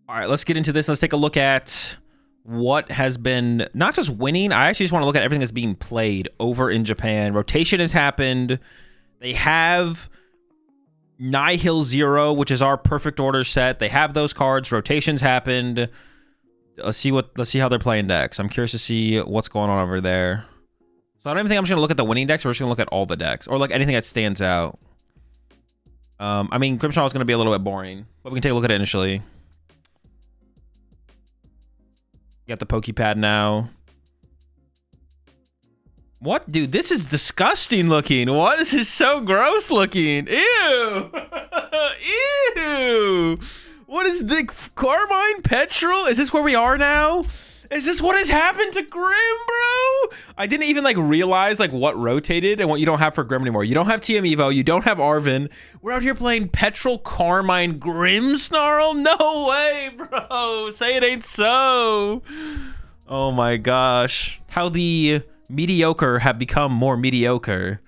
All right, let's get into this. Let's take a look at what has been not just winning. I actually just want to look at everything that's being played over in Japan. Rotation has happened. They have Nihil Zero, which is our perfect order set. They have those cards. Rotations happened. Let's see how they're playing decks. I'm curious to see what's going on over there. So I don't even think I'm just gonna look at the winning decks. We're just gonna look at all the decks, or like anything that stands out. I mean, Grimsnarl is gonna be a little bit boring, but we can take a look at it initially. You got the Pokepad now. What, dude? This is disgusting looking. What? This is so gross looking. Ew. Ew. What is the Carmine Petrol? Is this where we are now? Is this what has happened to Grim, bro? I didn't even like realize like what rotated and what you don't have for Grim anymore. You don't have TM Evo. You don't have Arvin. We're out here playing Petrol Carmine Grimmsnarl? No way, bro. Say it ain't so. Oh my gosh. How the mediocre have become more mediocre.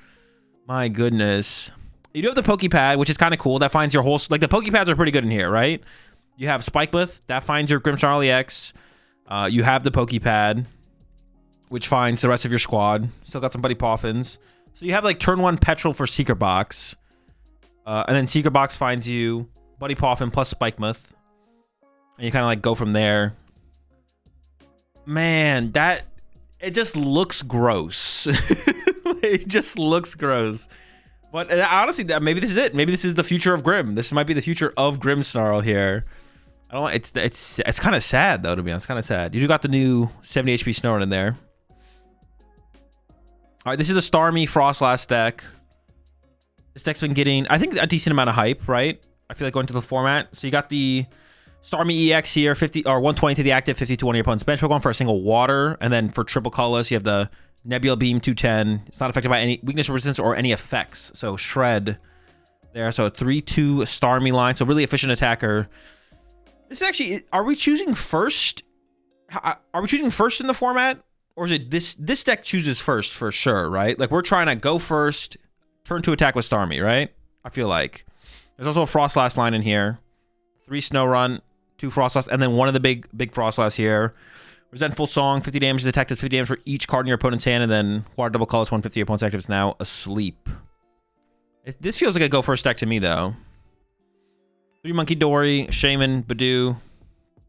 My goodness. You do have the Pokepad, which is kind of cool. That finds your whole... Like, the Pokepads are pretty good in here, right? You have Spikemuth. That finds your Grimmsnarl EX. You have the Pokepad, which finds the rest of your squad. Still got some Buddy Poffins. So you have, like, turn 1 Petrol for Secret Box. And then Secret Box finds you Buddy Poffin plus Spikemuth. And you kind of, like, go from there. Man, that... It just looks gross. It just looks gross. But honestly, maybe this is it. Maybe this is the future of Grim. This might be the future of Grimmsnarl here. I don't. It's kind of sad though, to be honest. Kind of sad. You do got the new 70 HP Snorunt in there. All right, this is the Starmie Frostlass deck. This deck's been getting, I think, a decent amount of hype, right? I feel like going to the format. So you got the Starmie EX here, 50 or 120 to the active, 52 on your opponent's bench. We're going for a single water, and then for triple colorless, you have the Nebula Beam 210. It's not affected by any weakness, resistance, or any effects. So shred there. So a 3-2 Starmie line. So really efficient attacker. This is actually, are we choosing first? Are we choosing first in the format? Or is it this deck chooses first for sure, right? Like we're trying to go first, turn to attack with Starmie, right? I feel like. There's also a Frostlass line in here. 3 Snorunt, 2 Frostlass, and then one of the big Frostlass here. Resentful Song, 50 damage is detected, 50 damage for each card in your opponent's hand, and then Water Double Colors, 150. Your opponent's active is now asleep. This feels like a go first deck to me, though. 3 Monkey Dory, Shaman, Badoo,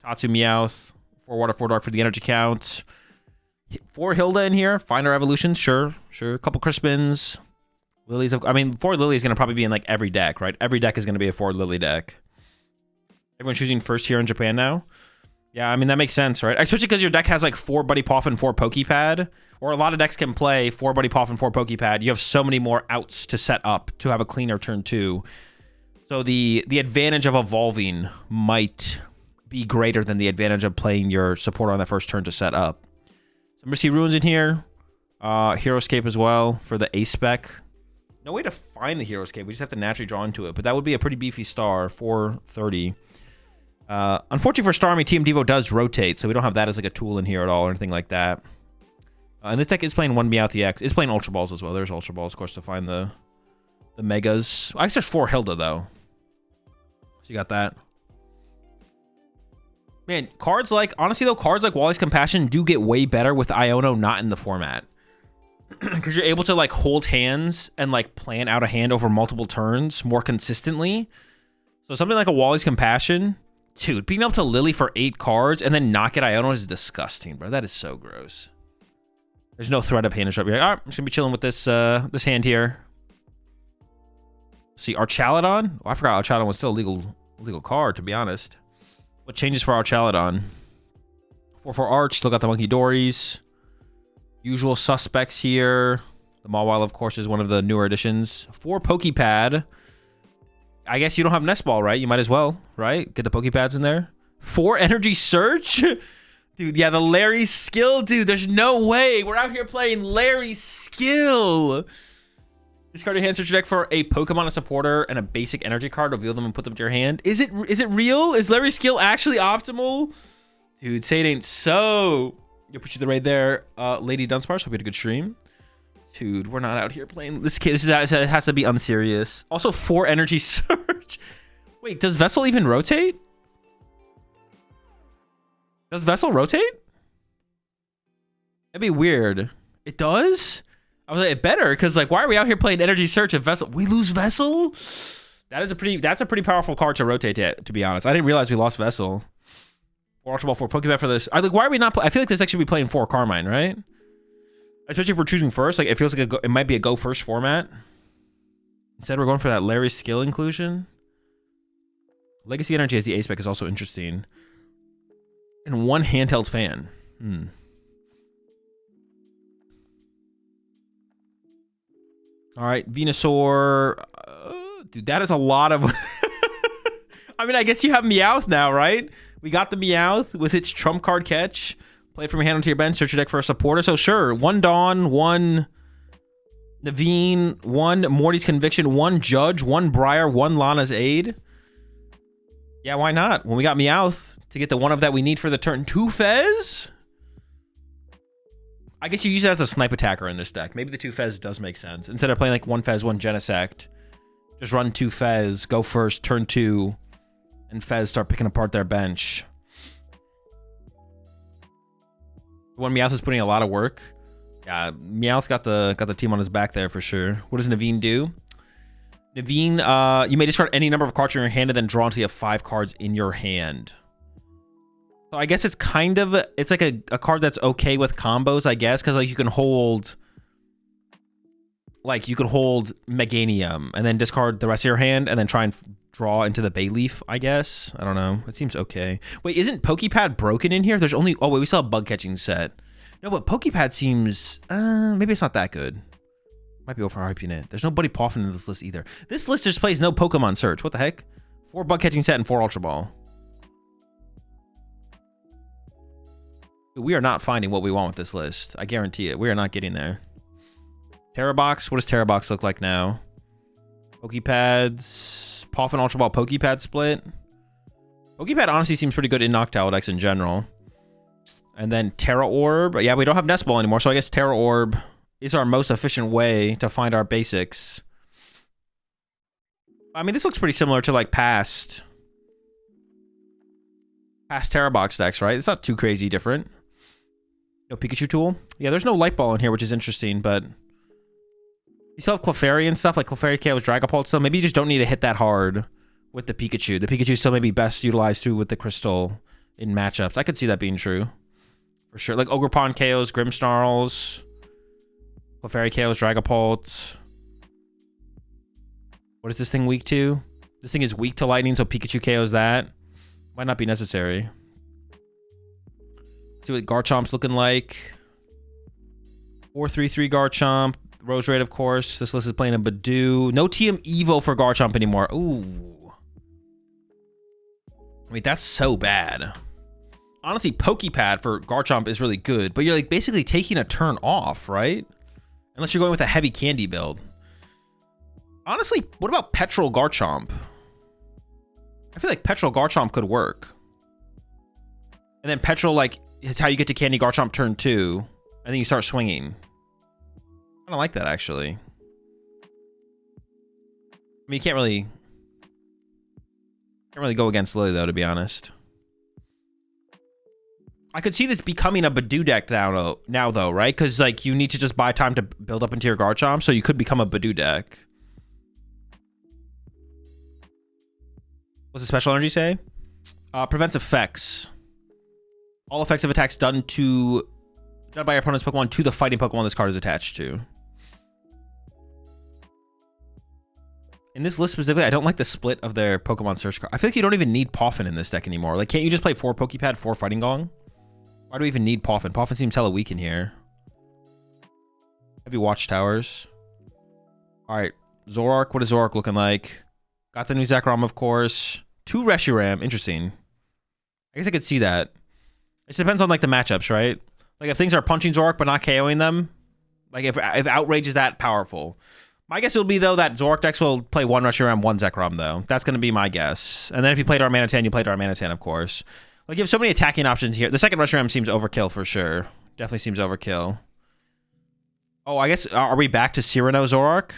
Tatsu Meowth, 4 Water, 4 Dark for the energy count. 4 Hilda in here, Finder Evolutions, sure. A couple Crispins, Lilies. I mean, 4 Lily is going to probably be in like every deck, right? Every deck is going to be a 4 Lily deck. Everyone's choosing first here in Japan now. Yeah, I mean, that makes sense, right? Especially because your deck has like 4 Buddy Poffin, 4 Pokepad. Or a lot of decks can play 4 Buddy Poffin, 4 Pokepad. You have so many more outs to set up to have a cleaner turn 2. So the advantage of evolving might be greater than the advantage of playing your supporter on that first turn to set up. So Misty Ruins in here. Heroescape as well for the A-Spec. No way to find the Heroescape. We just have to naturally draw into it. But that would be a pretty beefy star, 430. Unfortunately for Starmie, TM Devo does rotate, so we don't have that as like a tool in here at all or anything like that. And this deck is playing 1 Meowth EX. It's playing Ultra Balls as well. There's Ultra Balls, of course, to find the Megas. I guess there's 4 Hilda, though. So you got that. Man, cards like... Honestly, though, cards like Wally's Compassion do get way better with Iono not in the format. Because you're able to, like, hold hands and, like, plan out a hand over multiple turns more consistently. So something like a Wally's Compassion... Dude, being able to Lily for 8 cards and then not get Iono is disgusting, bro. That is so gross. There's no threat of hand disrupt. You're like, all right, I'm just gonna be chilling with this this hand here. See, Archaladon? Oh, I forgot Archaladon was still a legal card, to be honest. What changes for Archaladon? 4 Arch, still got the Monkey Dories. Usual suspects here. The Mawile, of course, is one of the newer additions. 4 Pokepad. I guess you don't have Nest Ball, right? You might as well, right? Get the Pokepads in there. 4 Energy Surge? Dude, yeah, the Larry's Skill. Dude, there's no way. We're out here playing Larry's Skill. Discard your hand, search your deck for a Pokemon, a supporter, and a basic energy card. Reveal them and put them to your hand. Is it real? Is Larry's Skill actually optimal? Dude, say it ain't so. You'll put you the right there. Lady Dunsparce, hope you had a good stream. Dude, we're not out here playing this kid. This has to be unserious. Also, 4 Energy Surge. Wait, does Vessel even rotate? Does Vessel rotate? That'd be weird. It does? I was like, it better, because like, why are we out here playing Energy Search if Vessel? We lose Vessel? That's a pretty powerful card to rotate to be honest. I didn't realize we lost Vessel. 4 Ultra Ball, 4 Pokeball for this. Like, why are we not I feel like this deck should be playing 4 Carmine, right? Especially if we're choosing first. Like, it feels like it might be a go first format. Instead, we're going for that Larry skill inclusion. Legacy Energy as the ace spec is also interesting. And 1 handheld fan. All right, Venusaur. Dude, that is a lot of... I mean, I guess you have Meowth now, right? We got the Meowth with its trump card catch. Play it from your hand onto your bench. Search your deck for a supporter. So sure, 1 Dawn, 1 Naveen, 1 Morty's Conviction, 1 Judge, 1 Briar, 1 Lana's Aid. Yeah, why not? When we got Meowth to get the 1 of that we need for the turn 2 Fez? I guess you use it as a snipe attacker in this deck. Maybe the 2 Fez does make sense. Instead of playing like 1 Fez, 1 Genesect, just run 2 Fez, go first, turn 2, and Fez start picking apart their bench. When Meowth is putting a lot of work. Yeah, Meowth's got the team on his back there for sure. What does Naveen do? Naveen, you may discard any number of cards in your hand and then draw until you have 5 cards in your hand. So I guess it's kind of, it's like a card that's okay with combos, I guess, because like you can hold Meganium and then discard the rest of your hand and then try and draw into the Bayleaf, I guess. I don't know. It seems okay. Wait, isn't Pokepad broken in here? There's only, oh wait, we saw a bug catching set. No, but Pokepad seems, maybe it's not that good. Might be overhyping it. There's no Buddy Poffin in this list either. This list just plays no Pokemon Search. What the heck? 4 bug catching set and 4 Ultra Ball. We are not finding what we want with this list. I guarantee it. We are not getting there. Terrabox. What does Terrabox look like now? Pokepads. Poffin Ultra Ball Pokepad split. Pokepad honestly seems pretty good in Noctowl decks in general. And then Terra Orb. Yeah, we don't have Nest Ball anymore, so I guess Terra Orb is our most efficient way to find our basics. I mean, this looks pretty similar to like past Terrabox decks, right? It's not too crazy different. No Pikachu tool. Yeah, there's no Light Ball in here, which is interesting, but you still have Clefairy and stuff, like Clefairy KO's Dragapult still. Maybe you just don't need to hit that hard with the Pikachu. The Pikachu still may be best utilized through with the Crystal in matchups. I could see that being true. For sure. Like Ogerpon KO's Grimmsnarls. Clefairy KO's Dragapult. What is this thing weak to? This thing is weak to lightning, so Pikachu KO's that. Might not be necessary. See what Garchomp's looking like. 4-3-3 Garchomp. Rose Raid, of course. This list is playing a Badoo. No TM Evo for Garchomp anymore. Ooh. I mean, that's so bad. Honestly, Pokepad for Garchomp is really good, but you're like basically taking a turn off, right? Unless you're going with a heavy candy build. Honestly, what about Petrol Garchomp? I feel like Petrol Garchomp could work. And then Petrol, like, is how you get to Candy Garchomp turn 2. And then you start swinging. I don't like that, actually. I mean, you can't really go against Lily, though, to be honest. I could see this becoming a Badoo deck now though, right? Because, like, you need to just buy time to build up into your Garchomp, so you could become a Badoo deck. What's the special energy say? Prevents effects. All effects of attacks done by your opponent's Pokemon to the fighting Pokemon this card is attached to. In this list specifically, I don't like the split of their Pokemon Search card. I feel like you don't even need Poffin in this deck anymore. Like, can't you just play 4 Pokepad, 4 Fighting Gong? Why do we even need Poffin? Poffin seems hella weak in here. Heavy Watchtowers. Alright, Zoroark. What is Zoroark looking like? Got the new Zekrom, of course. 2 Reshiram. Interesting. I guess I could see that. It depends on, like, the matchups, right? Like, if things are punching Zoroark but not KOing them, like, if Outrage is that powerful. My guess will be, though, that Zoroark decks will play 1 Reshiram, 1 Zekrom, though. That's going to be my guess. And then if you played Darmanitan, you played Darmanitan, of course. Like, you have so many attacking options here. The second Reshiram seems overkill for sure. Definitely seems overkill. Oh, I guess, are we back to Cyrano Zoroark?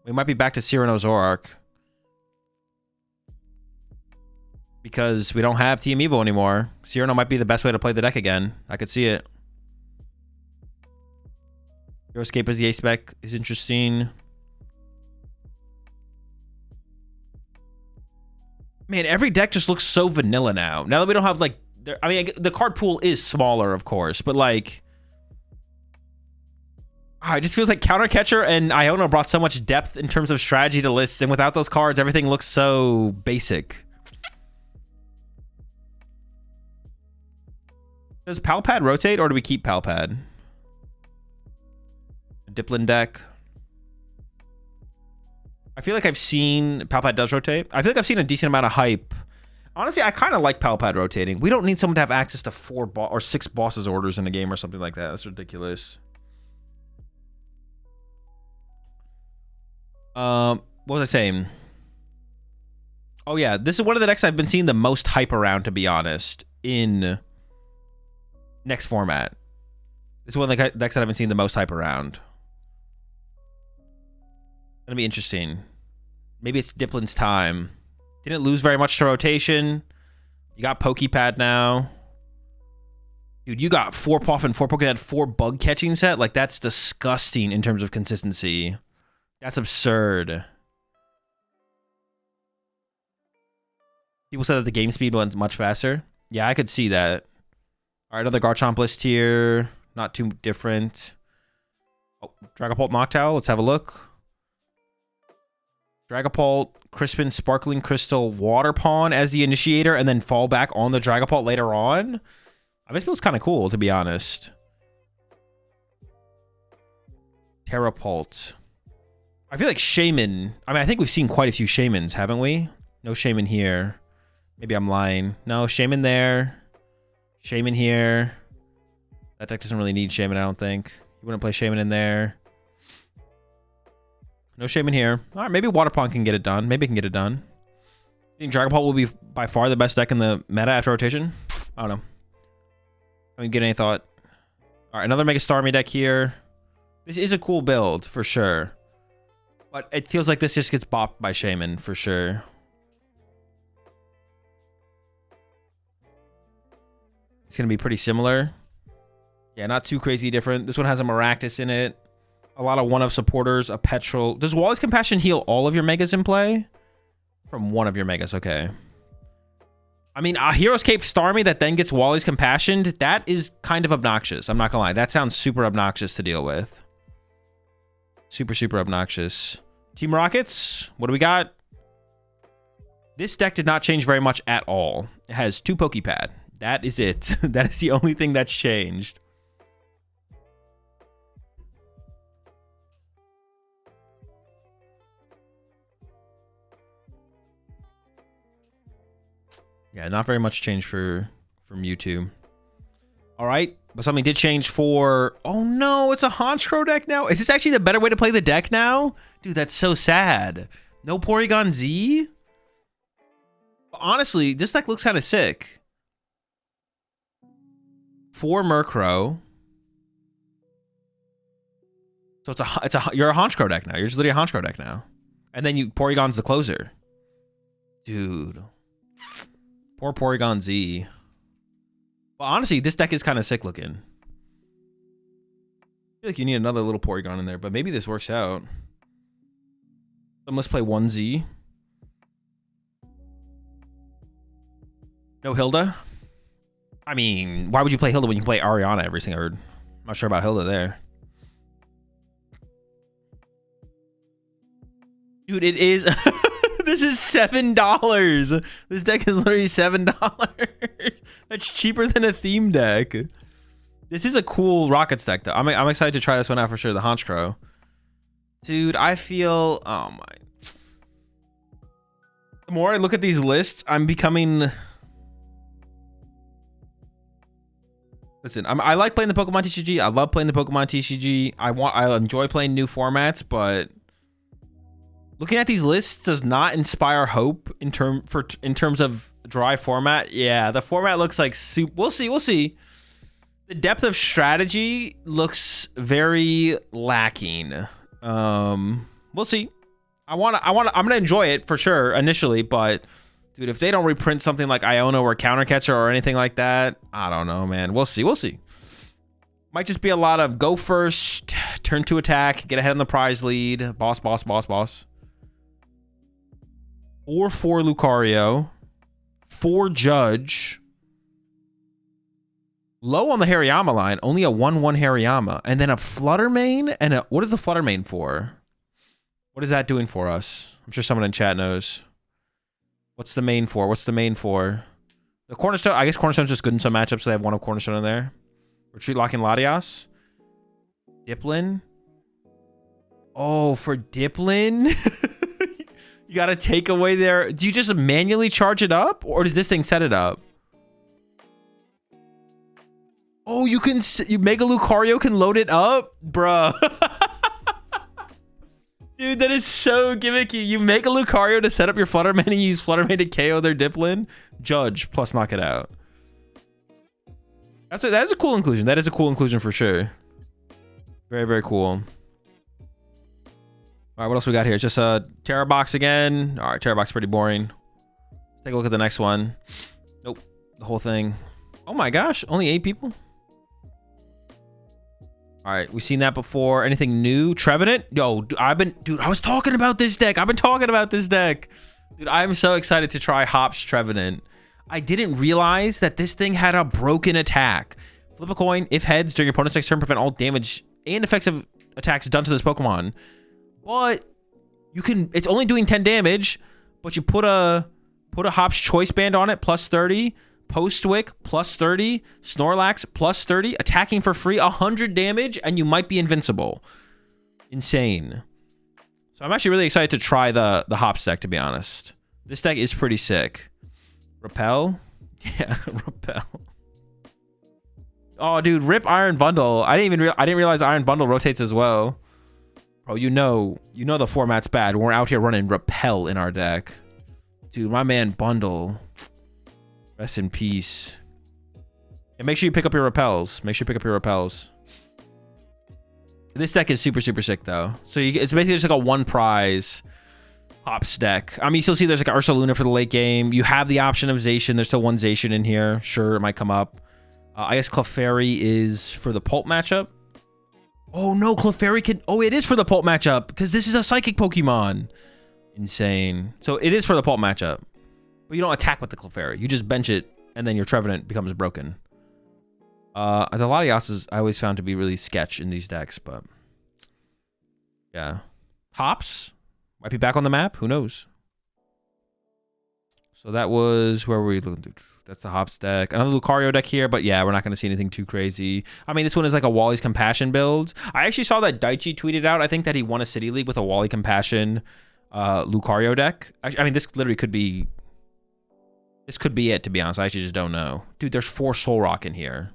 We might be back to Cyrano Zoroark. because we don't have Team Evo anymore. Cyrano might be the best way to play the deck again. I could see it. Heroescape as the ace spec is interesting. Man, every deck just looks so vanilla now. Now that we don't have like, I mean, the card pool is smaller, of course, but like, it just feels like Countercatcher and Iona brought so much depth in terms of strategy to lists, and without those cards, everything looks so basic. Does Palpad rotate, or do we keep Palpad? A Diplin deck. I feel like I've seen Palpad does rotate. I feel like I've seen a decent amount of hype. Honestly, I kind of like Palpad rotating. We don't need someone to have access to 4 or 6 bosses orders in a game or something like that. That's ridiculous. What was I saying? Oh yeah, this is one of the decks I've been seeing the most hype around, to be honest, in next format. This is one of the decks that I've been seeing the most hype around. Gonna be interesting. Maybe it's Diplin's time. Didn't lose very much to rotation. You got Pokepad now. Dude, you got 4 Puff and 4 Pokepad, 4 bug catching set. Like, that's disgusting in terms of consistency. That's absurd. People said that the game speed went much faster. Yeah, I could see that. All right, another Garchomp list here. Not too different. Oh, Dragapult Noctowl. Let's have a look. Dragapult, Crispin, Sparkling Crystal, Water Pawn as the initiator, and then fall back on the Dragapult later on. This feels kind of cool, to be honest. Terrapult. I feel like Shaman. I mean, I think we've seen quite a few Shamans, haven't we? No Shaman here. Maybe I'm lying. No, Shaman there. Shaman here. That deck doesn't really need Shaman, I don't think. You wouldn't play Shaman in there. No Shaman here. All right, maybe Water Pawn can get it done. Maybe it can get it done. I think Dragapult will be by far the best deck in the meta after rotation. I don't know. I mean, get any thought. All right, another Mega Starmie deck here. This is a cool build, for sure. But it feels like this just gets bopped by Shaman, for sure. It's going to be pretty similar. Yeah, not too crazy different. This one has a Maractus in it. A lot of one-of supporters, a Petrol. Does Wally's Compassion heal all of your Megas in play? From one of your Megas, okay. I mean, a Heroescape Starmie that then gets Wally's Compassion, that is kind of obnoxious. I'm not gonna lie. That sounds super obnoxious to deal with. Super, super obnoxious. Team Rockets, what do we got? This deck did not change very much at all. It has 2 Pokepad. That is it. That is the only thing that's changed. Yeah, not very much change for Mewtwo. All right, but something did change for... Oh no, it's a Honchkrow deck now? Is this actually the better way to play the deck now? Dude, that's so sad. No Porygon Z? Honestly, this deck looks kind of sick. 4 Murkrow. So you're a Honchkrow deck now. You're just literally a Honchkrow deck now. And then Porygon's the closer. Dude. Poor Porygon Z. Well, honestly, this deck is kind of sick looking. I feel like you need another little Porygon in there, but maybe this works out. Let's play 1 Z. No Hilda? I mean, why would you play Hilda when you can play Ariana every single herd? I'm not sure about Hilda there. Dude, it is... This is $7. This deck is literally $7. That's cheaper than a theme deck. This is a cool Rockets deck, though. I'm excited to try this one out for sure, the Honchkrow. Dude, I feel... Oh, my... The more I look at these lists, I'm becoming... Listen, I like playing the Pokemon TCG. I love playing the Pokemon TCG. I enjoy playing new formats, but... Looking at these lists does not inspire hope in terms of dry format. Yeah, the format looks like soup. We'll see. The depth of strategy looks very lacking. We'll see. I'm gonna enjoy it for sure initially, but Dude, if they don't reprint something like Iono or Countercatcher or anything like that, I don't know, man. We'll see. We'll see. Might just be a lot of go first, turn to attack, get ahead on the prize lead. Boss, boss, boss, boss. 4-4 Lucario. 4 Judge. Low on the Hariyama line. Only a 1-1 Hariyama. And then a Flutter Mane. And a, what is the Flutter Mane for? What is that doing for us? I'm sure someone in chat knows. What's the main for? What's the main for? The Cornerstone. I guess Cornerstone's just good in some matchups, so they have one of Cornerstone in there. Retreat Locking Latias. Diplin. Oh, for Diplin? You got to take away their... Do you just manually charge it up? Or does this thing set it up? Oh, you can... Mega Lucario can load it up? Bruh. Dude, that is so gimmicky. You make a Lucario to set up your Flutterman and you use Flutterman to KO their Diplin. Judge plus knock it out. That is a cool inclusion. That is a cool inclusion for sure. Very, very cool. All right, what else we got here? It's just a Terra Box again. All right, Terra Box pretty boring. Take a look at the next one. Nope, the whole thing. Oh my gosh, only 8 people? All right, we've seen that before. Anything new? Trevenant? Yo, dude, I was talking about this deck. I've been talking about this deck. Dude, I'm so excited to try Hops Trevenant. I didn't realize that this thing had a broken attack. Flip a coin. If heads, during your opponent's next turn, prevent all damage and effective attacks done to this Pokemon. But you can, it's only doing 10 damage, but you put a Hops Choice Band on it, plus 30. Postwick plus 30, Snorlax plus 30, attacking for free, 100 damage, and you might be invincible. Insane. So I'm actually really excited to try the Hops deck, to be honest. This deck is pretty sick. Repel? Yeah, Repel. Oh, dude, rip Iron Bundle. I didn't realize Iron Bundle rotates as well. Bro, you know the format's bad when we're out here running Repel in our deck. Dude, my man Bundle. Rest in peace. And make sure you pick up your repels. Make sure you pick up your repels. This deck is super, super sick, though. So it's basically just like a 1 prize Hops deck. I mean, you still see there's like Ursaluna for the late game. You have the option of Zacian. There's still 1 Zacian in here. Sure, it might come up. I guess Clefairy is for the Pulp matchup. Oh, no. Clefairy can... Oh, it is for the Pulp matchup because this is a Psychic Pokemon. Insane. So it is for the Pulp matchup. But you don't attack with the Clefairy. You just bench it, and then your Trevenant becomes broken. The Latias I always found to be really sketch in these decks, but... Yeah. Hops? Might be back on the map. Who knows? So that was... Where were we looking through? That's the Hops deck. Another Lucario deck here, but yeah, we're not going to see anything too crazy. I mean, this one is like a Wally's Compassion build. I actually saw that Daichi tweeted out, I think, that he won a City League with a Wally Compassion Lucario deck. I mean, this literally could be... This could be it, to be honest. I actually just don't know. Dude, there's 4 Soul Rock in here.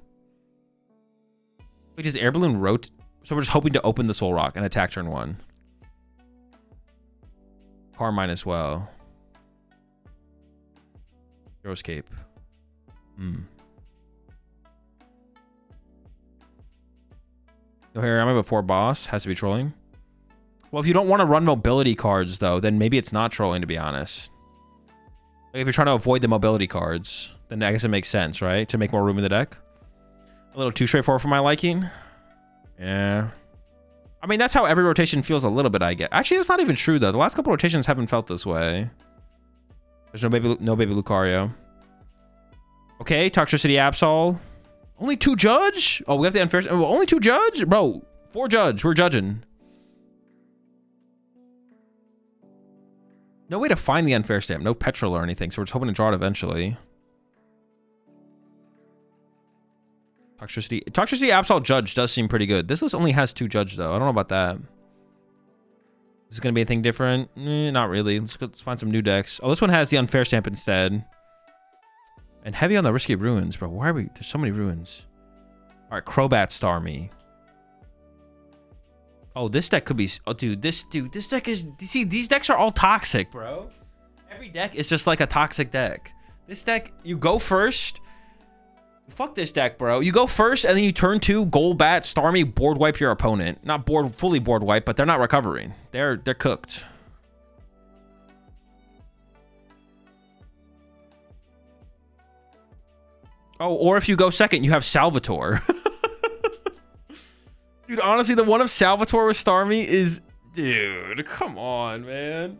Wait, does Air Balloon rotate? So we're just hoping to open the Soul Rock and attack turn 1. Carmine as well. Hero's Cape. No Harry, I'm before boss. Has to be trolling. Well, if you don't want to run mobility cards, though, then maybe it's not trolling, to be honest. Like if you're trying to avoid the mobility cards, then I guess it makes sense, right? To make more room in the deck. A little too straightforward for my liking. Yeah. I mean, that's how every rotation feels a little bit, I get. Actually, that's not even true, though. The last couple rotations haven't felt this way. There's no baby Lucario. Okay, Toxtricity Absol. Only 2 Judge? Oh, we have the unfair... Oh, only 2 Judge? Bro, 4 Judge. We're judging. No way to find the unfair stamp. No petrol or anything, so we're just hoping to draw it eventually. Toxtricity Absol Judge does seem pretty good. This list only has 2 Judge, though. I don't know about that. Is this going to be anything different? Not really. Let's find some new decks. Oh, this one has the unfair stamp instead. And heavy on the risky ruins, bro. Why are we... There's so many ruins. All right, Crobat Starmie. Oh, this deck could be... Oh, dude, this deck is... See, these decks are all toxic, bro. Every deck is just like a toxic deck. This deck, you go first. Fuck this deck, bro. You go first, and then you turn 2, Golbat, Starmie, board wipe your opponent. Not fully board wipe, but they're not recovering. They're cooked. Oh, or if you go second, you have Salvatore. Dude, honestly, the one of Salvatore with Starmie is... Dude, come on, man.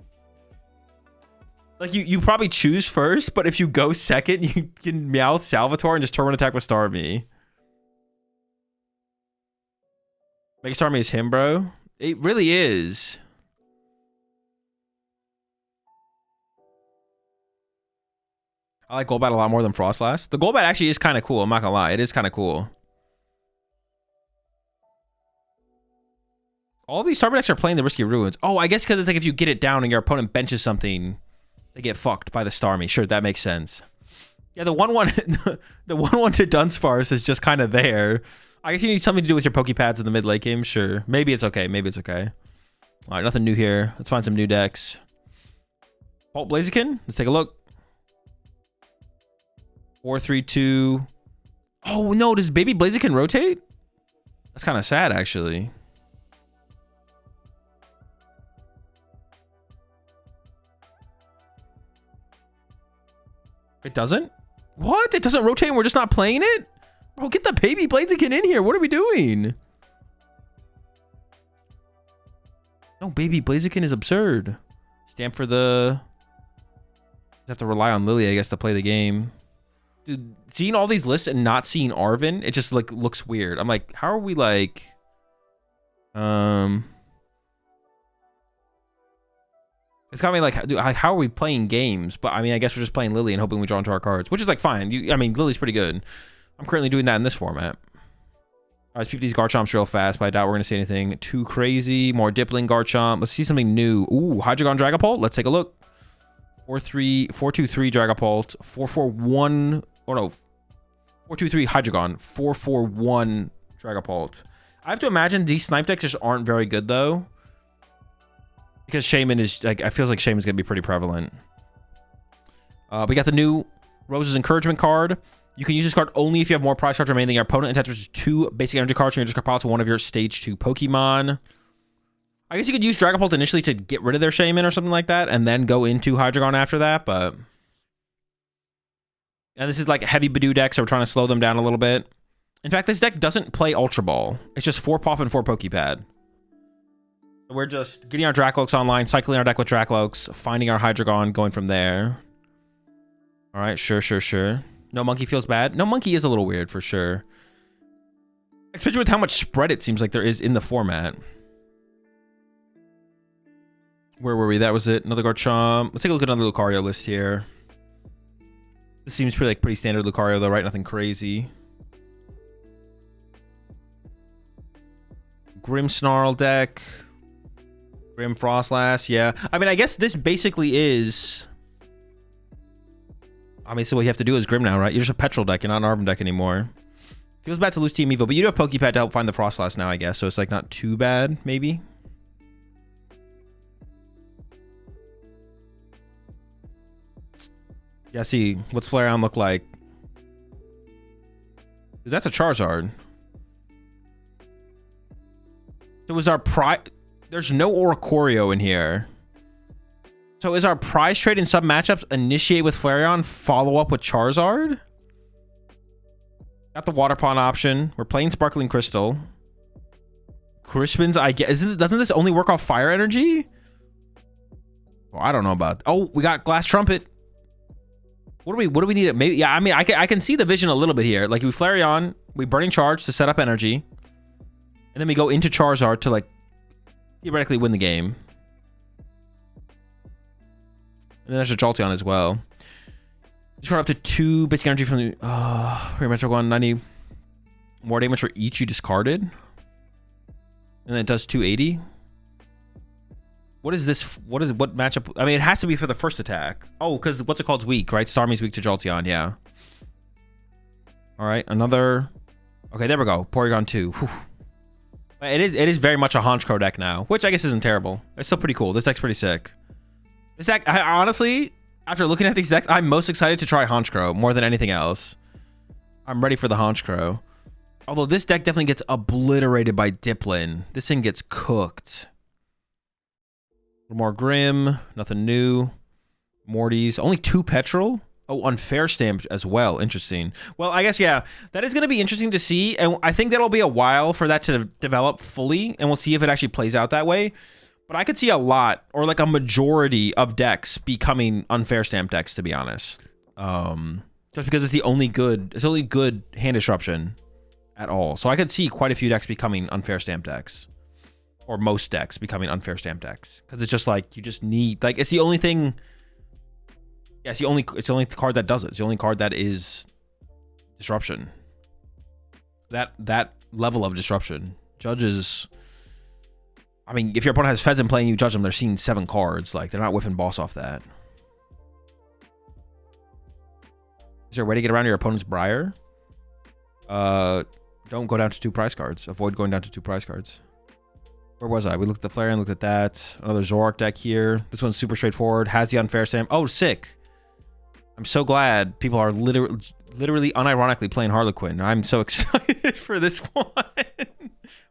Like, you probably choose first, but if you go second, you can Meowth Salvatore and just turn one attack with Starmie. Mega Starmie is him, bro. It really is. I like Golbat a lot more than Frostlass. The Golbat actually is kind of cool. I'm not gonna lie. It is kind of cool. All of these Starmie decks are playing the Risky Ruins. Oh, I guess because it's like if you get it down and your opponent benches something, they get fucked by the Starmie. Sure, that makes sense. Yeah, the 1-1 the 1-1 to Dunsparce is just kind of there. I guess you need something to do with your Pokepads in the mid late game. Sure. Maybe it's okay. Maybe it's okay. All right, nothing new here. Let's find some new decks. Bolt Blaziken. Let's take a look. 4-3-2. Oh, no. Does Baby Blaziken rotate? That's kind of sad, actually. It doesn't? What? It doesn't rotate and we're just not playing it? Bro, get the Baby Blaziken in here. What are we doing? No, Baby Blaziken is absurd. Stamp for the... You have to rely on Lily, I guess, to play the game. Dude, seeing all these lists and not seeing Arven, it just like looks weird. I'm like, how are we like... It's got me like, dude, how are we playing games? But I mean, I guess we're just playing Lily and hoping we draw into our cards, which is like fine. I mean, Lily's pretty good. I'm currently doing that in this format. All right, let's keep these Garchomps real fast, but I doubt we're going to see anything too crazy. More Dipling Garchomp. Let's see something new. Ooh, Hydreigon Dragapult. Let's take a look. 4-2-3 Dragapult. 4-4-1. Oh no. 4-2-3 Hydreigon. 4-4-1 Dragapult. I have to imagine these snipe decks just aren't very good though. Because Shaman is like, I feel like Shaman's gonna be pretty prevalent. We got the new Rose's Encouragement card. You can use this card only if you have more prize cards remaining than your opponent attaches 2 basic energy cards from your discard pile to one of your stage 2 Pokemon. I guess you could use Dragapult initially to get rid of their Shaman or something like that, and then go into Hydreigon after that, but... And this is like a heavy Badoo deck, so we're trying to slow them down a little bit. In fact, this deck doesn't play Ultra Ball. It's just 4 Puff and 4 Pokepad. We're just getting our Dracloaks online, cycling our deck with Dracloaks, finding our Hydreigon, going from there. All right, sure. No Monkey feels bad. No Monkey is a little weird for sure. Especially with how much spread it seems like there is in the format. Where were we? That was it. Another Garchomp. Let's take a look at another Lucario list here. This seems pretty standard Lucario though, right? Nothing crazy. Grimmsnarl deck. Grim Frostlass, yeah. I mean, I guess this basically is... I mean, so what you have to do is Grim now, right? You're just a Petrol deck. You're not an Arven deck anymore. Feels bad to lose Team Evo, but you do have Pokepad to help find the Frostlass now, I guess. So it's like not too bad, maybe. Yeah, see. What's Flareon look like? Dude, that's a Charizard. So is our There's no Oricorio in here. So is our prize trade in sub matchups initiate with Flareon, follow up with Charizard? Got the Water Pond option. We're playing Sparkling Crystal. Crispin's, I guess. Doesn't this only work off fire energy? Well, I don't know about. Oh, we got Glass Trumpet. What do we need? Maybe, yeah, I mean, I can see the vision a little bit here. Like we Flareon, we Burning Charge to set up energy. And then we go into Charizard to like theoretically win the game. And then there's a Jolteon as well. Discard up to 2 basic energy from the Rear 190. More damage for each you discarded. And then it does 280. What is this? What matchup? I mean, it has to be for the first attack. Oh, because what's it called? It's weak, right? Starmie's weak to Jolteon, yeah. All right, another. Okay, there we go. Porygon 2. Whew. It is very much a Honchkrow deck now, which I guess isn't terrible. It's still pretty cool. This deck's pretty sick. This deck, honestly, after looking at these decks, I'm most excited to try Honchkrow more than anything else. I'm ready for the Honchkrow. Although this deck definitely gets obliterated by Dipplin. This thing gets cooked. A little more Grim. Nothing new. Morty's. Only 2 Petrol. Oh, unfair stamp as well. Interesting. Well, I guess, yeah, that is going to be interesting to see. And I think that'll be a while for that to develop fully. And we'll see if it actually plays out that way. But I could see a lot, or like a majority of decks becoming unfair stamp decks, to be honest. Just because it's the only good hand disruption at all. So I could see quite a few decks becoming unfair stamp decks. Or most decks becoming unfair stamp decks. Because it's just like, you just need, like, it's the only thing. Yeah, it's the only card that does it. It's the only card that is disruption. That level of disruption. Judges, I mean, if your opponent has Pheasant playing, you judge them, they're seeing 7 cards. Like, they're not whiffing boss off that. Is there a way to get around your opponent's Briar? Don't go down to 2 prize cards. Avoid going down to 2 prize cards. Where was I? We looked at the Flareon, looked at that. Another Zoroark deck here. This one's super straightforward. Has the unfair stamp. Oh, sick. I'm so glad people are literally unironically playing Harlequin. I'm so excited for this one.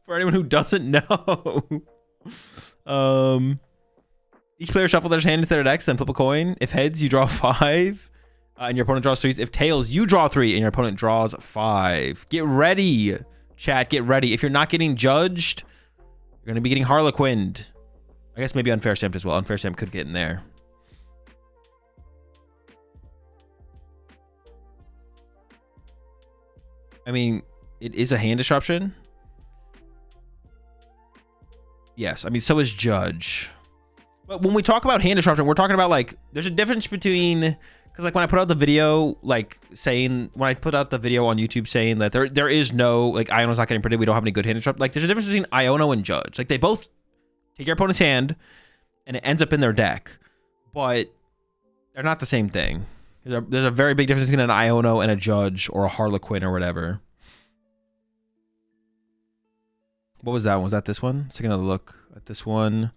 For anyone who doesn't know. Each player shuffle their hand into their decks, then flip a coin. If heads, you draw 5. And your opponent draws 3s. If tails, you draw 3 and your opponent draws 5. Get ready, chat. Get ready. If you're not getting judged, you're going to be getting Harlequined. I guess maybe unfair stamped as well. Unfair stamp could get in there. I mean, it is a hand disruption. Yes, I mean, so is Judge. But when we talk about hand disruption, we're talking about, like, there's a difference between, because, like, when I put out the video, like, saying, when I put out the video on YouTube saying that there is no, like, Iono's not getting printed, we don't have any good hand disruption. Like, there's a difference between Iono and Judge. Like, they both take your opponent's hand, and it ends up in their deck. But they're not the same thing. There's a very big difference between an Iono and a Judge or a Harlequin or whatever. What was that one? Was that this one? Let's take another look at this one.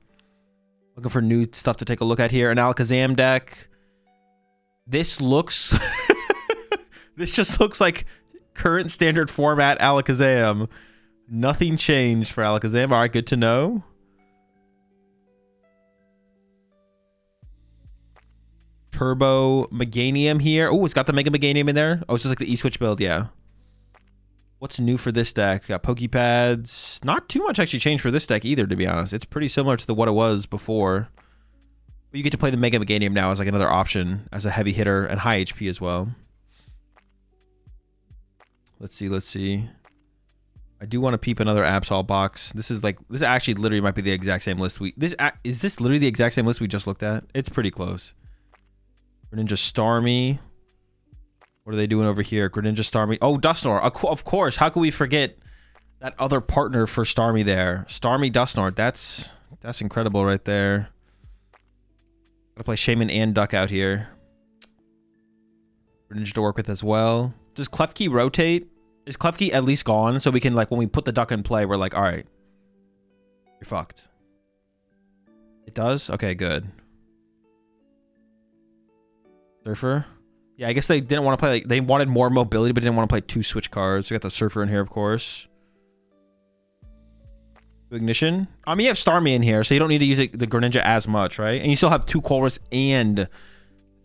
Looking for new stuff to take a look at here. An Alakazam deck. This looks... this just looks like current standard format Alakazam. Nothing changed for Alakazam. All right, good to know. Turbo Meganium here. Oh, it's got the Mega Meganium in there. Oh, it's just like the E-Switch build, yeah. What's new for this deck? Got Pokepads. Not too much actually changed for this deck either, to be honest. It's pretty similar to what it was before. But you get to play the Mega Meganium now as like another option, as a heavy hitter and high HP as well. Let's see. I do want to peep another Absol box. This actually literally might be the exact same list is this literally the exact same list we just looked at? It's pretty close. Greninja Starmie. What are they doing over here? Greninja Starmie. Oh, Dusknoir. Of course. How could we forget that other partner for Starmie there? Starmie Dusknoir. That's incredible right there. Gotta play Shaman and Duck out here. Greninja to work with as well. Does Klefki rotate? Is Klefki at least gone? So we can, like, when we put the Duck in play, we're like, all right. You're fucked. It does? Okay, good. Surfer. Yeah, I guess they didn't want to play, like, they wanted more mobility, but didn't want to play 2 switch cards. We got the Surfer in here, of course. Ignition. I mean, you have Starmie in here, so you don't need to use the Greninja as much, right? And you still have 2 Colress and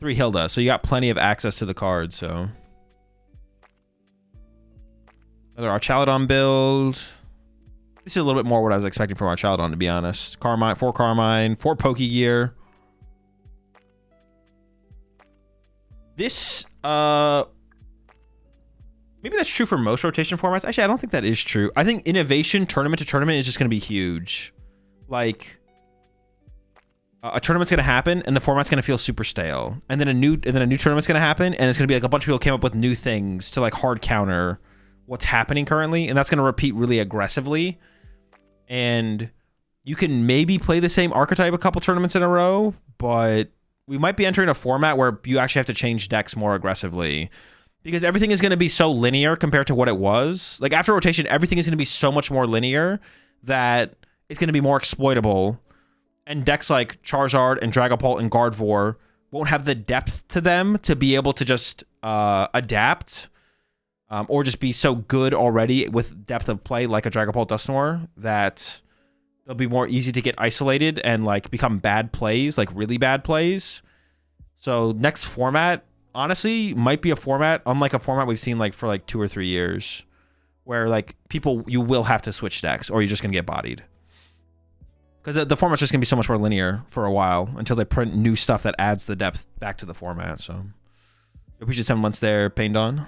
3 Hilda, so you got plenty of access to the cards, so. Another Archaludon build. This is a little bit more what I was expecting from Archaludon, to be honest. Carmine, 4 Carmine, 4 Pokegear. This, maybe that's true for most rotation formats. Actually, I don't think that is true. I think innovation, tournament to tournament, is just going to be huge. Like, a tournament's going to happen, and the format's going to feel super stale. And then a new tournament's going to happen, and it's going to be like a bunch of people came up with new things to, like, hard counter what's happening currently, and that's going to repeat really aggressively. And you can maybe play the same archetype a couple tournaments in a row, but we might be entering a format where you actually have to change decks more aggressively, because everything is going to be so linear compared to what it was. Like, after rotation, everything is going to be so much more linear that it's going to be more exploitable. And decks like Charizard and Dragapult and Gardevoir won't have the depth to them to be able to just adapt, or just be so good already with depth of play like a Dragapult Dusknoir that they'll be more easy to get isolated and, like, become bad plays, like really bad plays. So next format, honestly might be a format, unlike a format we've seen like for like 2 or 3 years, where like you will have to switch decks or you're just gonna get bodied. Because the format's just gonna be so much more linear for a while until they print new stuff that adds the depth back to the format. So appreciate 7 months there, Pain Dawn.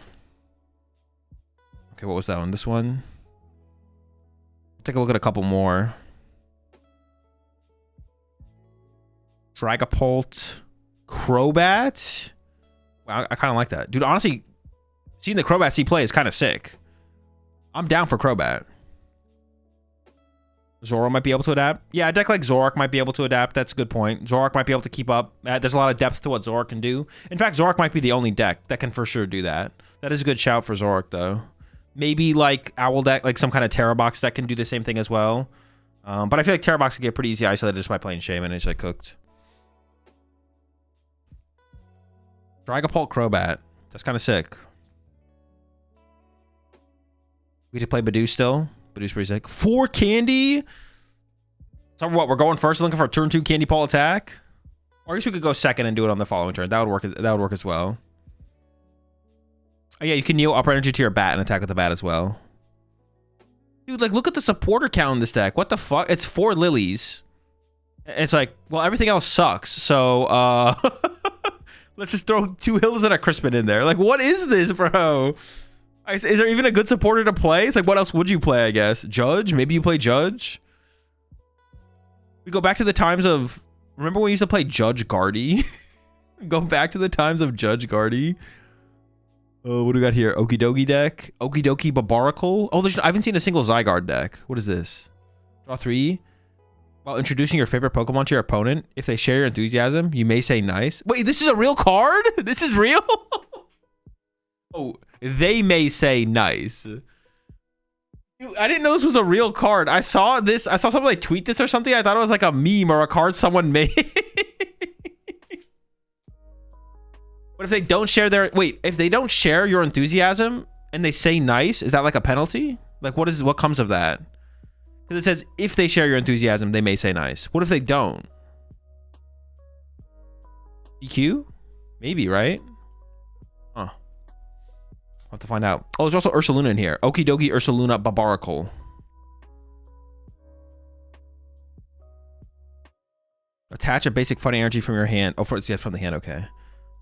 Okay, what was that one? This one. Take a look at a couple more. Dragapult, Crobat. Wow, I kind of like that. Dude, honestly, seeing the Crobat see play is kind of sick. I'm down for Crobat. Zoro might be able to adapt. Yeah, a deck like Zoroark might be able to adapt. That's a good point. Zoroark might be able to keep up. There's a lot of depth to what Zoroark can do. In fact, Zoroark might be the only deck that can for sure do that. That is a good shout for Zoroark, though. Maybe like Owl deck, like some kind of Terra Box deck can do the same thing as well. But I feel like Terra Box can get pretty easy isolated just by playing Shaman and it's like cooked. Dragapult Crobat. That's kind of sick. We get to play Badoo still. Badoo's pretty sick. 4 candy? So what, we're going first looking for a turn 2 candy Paul attack? Or I guess we could go second and do it on the following turn. That would work as well. Oh yeah, you can Neo upper energy to your bat and attack with the bat as well. Dude, like look at the supporter count in this deck. What the fuck? It's 4 lilies. It's like, well, everything else sucks. So let's just throw 2 hills and a Crispin in there. Like, what is this, bro? Is there even a good supporter to play? It's like, what else would you play, I guess? Judge? Maybe you play Judge? We go back to the times of... Remember when we used to play Judge Guardy? Go back to the times of Judge Guardy. Oh, what do we got here? Okidogi deck. Okidoki Babaracle. Oh, I haven't seen a single Zygarde deck. What is this? Draw 3. While introducing your favorite Pokemon to your opponent, if they share your enthusiasm, you may say nice. Wait, this is a real card? This is real? Oh, they may say nice. Dude, I didn't know this was a real card. I saw this. I saw someone like tweet this or something. I thought it was like a meme or a card someone made. But if they don't share their... Wait, if they don't share your enthusiasm and they say nice, is that like a penalty? Like what comes of that? Because it says if they share your enthusiasm, they may say nice. What if they don't? EQ? Maybe, right? Huh. I'll have to find out. Oh, there's also Ursaluna in here. Okidogi Ursaluna Babaracle. Attach a basic fighting energy from your hand. Oh, from the hand, okay.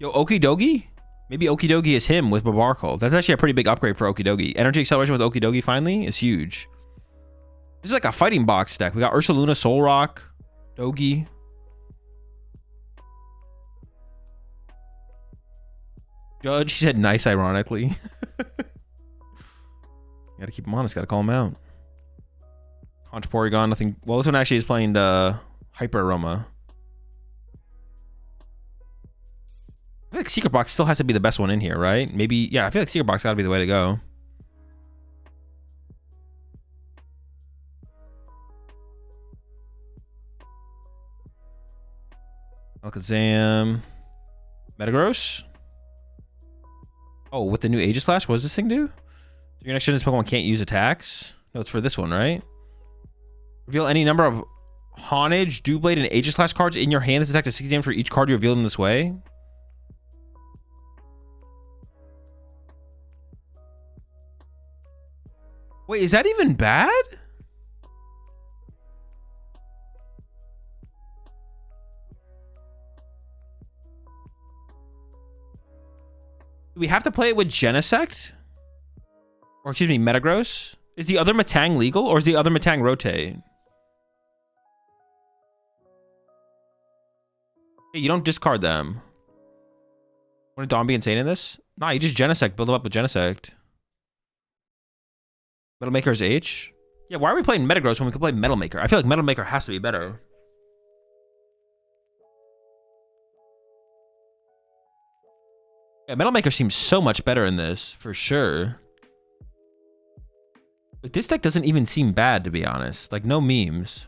Yo, Okidogi? Maybe Okidogi is him with Babaracle. That's actually a pretty big upgrade for Okidogi. Energy acceleration with Okidogi finally is huge. This is like a fighting box deck. We got Ursaluna, Solrock, Dogi. Judge, he said nice ironically. Gotta keep him honest, gotta call him out. Haunch Porygon, nothing. Well, this one actually is playing the Hyper Aroma. I feel like Secret Box still has to be the best one in here, right? Maybe, yeah, I feel like Secret Box gotta be the way to go. Alakazam. Metagross. Oh, with the new Aegislash, what does this thing do? Your next generation Pokemon can't use attacks? No, it's for this one, right? Reveal any number of Haunage, Doublade, and Aegislash cards in your hand. This attack does 60 damage for each card you revealed in this way. Wait, is that even bad? Do we have to play it with Genesect? Or excuse me, Metagross? Is the other Metang legal or is the other Metang rotate? Hey, you don't discard them. Wouldn't Dawn be insane in this? Nah, you just Genesect, build them up with Genesect. Metal Maker's H? Yeah, why are we playing Metagross when we can play Metal Maker? I feel like Metal Maker has to be better. Yeah, Metal Maker seems so much better in this, for sure. Like, this deck doesn't even seem bad, to be honest. Like, no memes.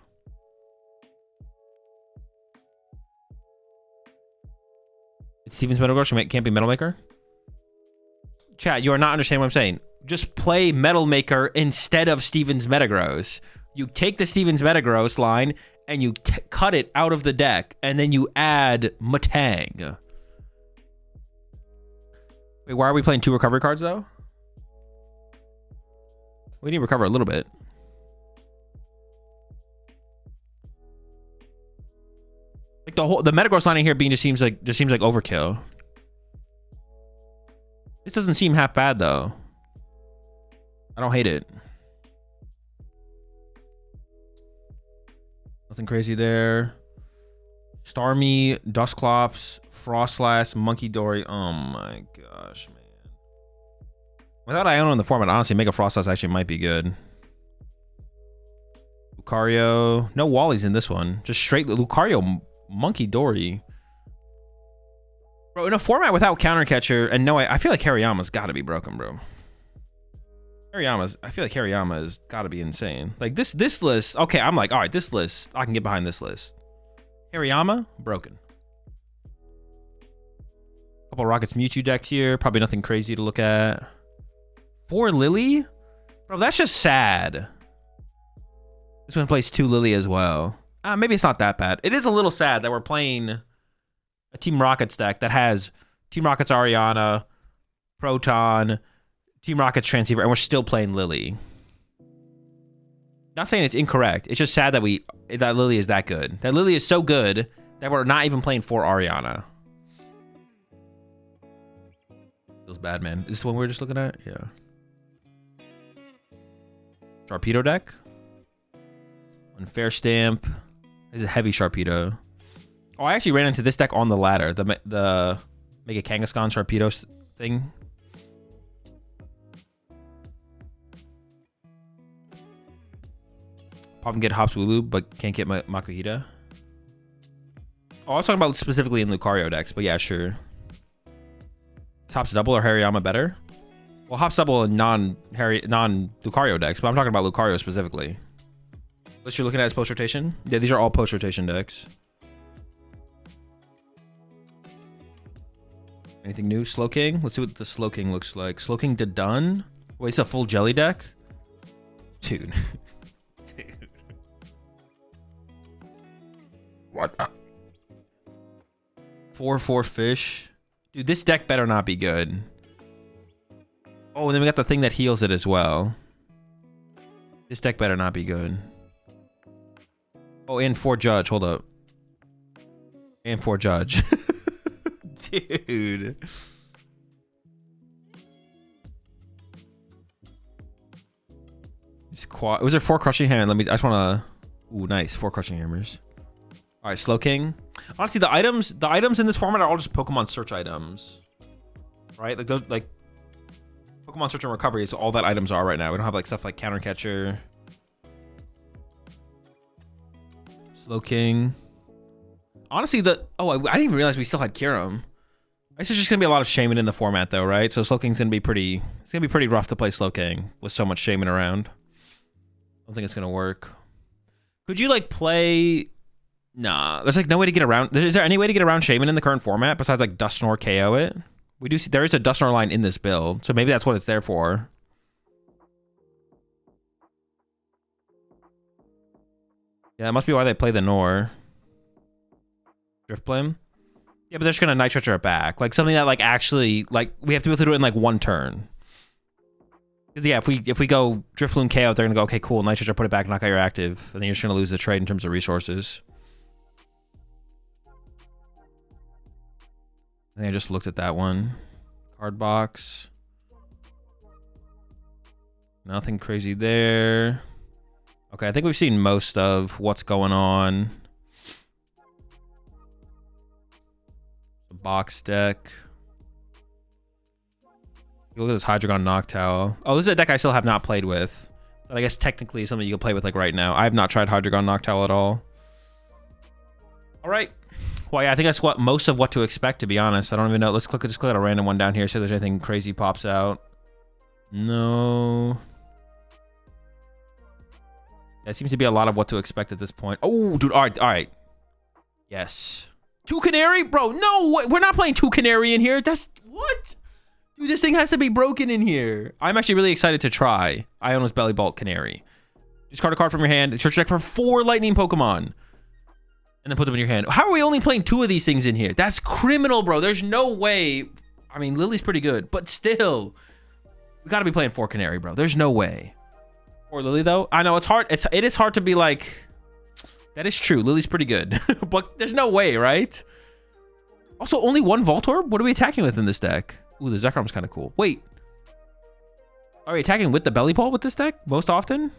It's Steven's Metagross, can't be Metal Maker? Chat, you are not understanding what I'm saying. Just play Metal Maker instead of Steven's Metagross. You take the Steven's Metagross line and you cut it out of the deck, and then you add Metang. Wait, why are we playing 2 recovery cards though? We need to recover a little bit. Like the Metagross line in here being just seems like overkill. This doesn't seem half bad though. I don't hate it. Nothing crazy there. Starmie, Dusclops, Frostlass, Monkey Dory. Oh my gosh, man. Without Iono in the format, honestly, Mega Frostlass actually might be good. Lucario. No Wallies in this one. Just straight Lucario, Monkey Dory. Bro, in a format without Counter Catcher, and no, I feel like Hariyama's got to be broken, bro. I feel like Hariyama has got to be insane. Like this list, okay, I'm like, all right, this list, I can get behind this list. Hariyama, broken. Couple Rockets Mewtwo decks here, probably nothing crazy to look at. 4 Lily? Bro, that's just sad. This one plays 2 Lily as well. Maybe it's not that bad. It is a little sad that we're playing a Team Rockets deck that has Team Rockets Ariana, Proton, Team Rockets Transceiver, and we're still playing Lily. Not saying it's incorrect. It's just sad that Lily is that good. That Lily is so good that we're not even playing for Ariana. Feels bad, man. Is this the one we were just looking at? Yeah. Sharpedo deck. Unfair Stamp. This is a heavy Sharpedo. Oh, I actually ran into this deck on the ladder. The Mega Kangaskhan Sharpedo thing. Pop and get Hops Wooloo, but can't get Makuhita. Oh, I was talking about specifically in Lucario decks, but yeah, sure. Is Hops Double or Hariyama better? Well, Hops Double in non-Lucario decks, but I'm talking about Lucario specifically. What you're looking at is post-rotation? Yeah, these are all post-rotation decks. Anything new? Slowking? Let's see what the Slowking looks like. Slowking to done? Wait, it's a full jelly deck? Dude. Dude. What? 4/4 fish. Dude, this deck better not be good. Oh, and then we got the thing that heals it as well. This deck better not be good. Oh, and 4 Judge. Hold up. And 4 Judge. Dude. Was there 4 Crushing Hammer? I just want to... Ooh, nice. 4 Crushing Hammers. All right, Slowking. Honestly, the items in this format are all just Pokemon search items, right? Like those, like Pokemon search and recovery is all that items are right now. We don't have like stuff like Counter Catcher, Slowking. Honestly, I didn't even realize we still had Kyurem. This is just gonna be a lot of Shaman in the format, though, right? So Slowking's gonna be pretty. It's gonna be pretty rough to play Slowking with so much Shaman around. I don't think it's gonna work. Could you like play? Nah, there's like no way to get around. Is there any way to get around Shaman in the current format besides like Dusknoir KO it? We do see there is a Dusknoir line in this build, so maybe that's what it's there for. Yeah, that must be why they play the Nor. Driftblim? Yeah, but they're just gonna Night Stretcher it back. Like something that like actually like we have to be able to do it in like 1 turn. Because yeah, if we go Drifloon KO, they're gonna go, okay, cool, Night Stretcher, put it back, knock out your active, and then you're just gonna lose the trade in terms of resources. I think I just looked at that one. Card box. Nothing crazy there. Okay, I think we've seen most of what's going on. The box deck. Look at this Hydreigon Noctowl. Oh, this is a deck I still have not played with. But I guess technically something you can play with like right now. I have not tried Hydreigon Noctowl at all. All right. Well, yeah, I think that's most of what to expect, to be honest. I don't even know. Let's just click on a random one down here, see if there's anything crazy pops out. No. That seems to be a lot of what to expect at this point. Oh, dude. All right. Yes. 2 Canary? Bro, no. We're not playing 2 Canary in here. That's... What? Dude, this thing has to be broken in here. I'm actually really excited to try Iono's Belly Bolt Canary. Discard a card from your hand. Search your deck for 4 Lightning Pokemon. And then put them in your hand. How are we only playing 2 of these things in here? That's criminal, bro. There's no way I mean, Lily's pretty good, but still, we gotta be playing 4 Canary, bro. There's no way. Or Lily though. I know it's hard. It is hard to be like. That is true. Lily's pretty good, but there's no way, right? Also, only 1 Voltorb? What are we attacking with in this deck? Ooh, the Zekrom's kind of cool. Wait. Are we attacking with the Belly Ball with this deck most often?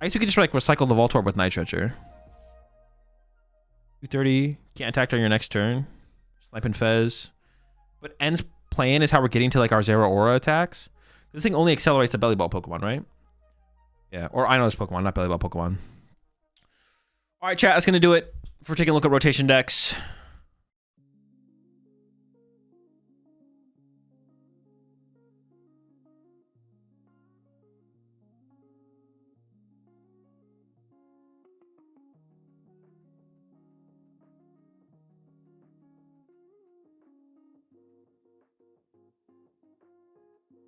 I guess we could just like recycle the Voltorb with Night Stretcher. 230. Can't attack during your next turn. Snipe and Fez. But ends playing is how we're getting to like our Zero Aura attacks. This thing only accelerates the Belly Ball Pokemon, right? Yeah, or I know this Pokemon, not Belly Ball Pokemon. All right, chat, that's going to do it for taking a look at rotation decks.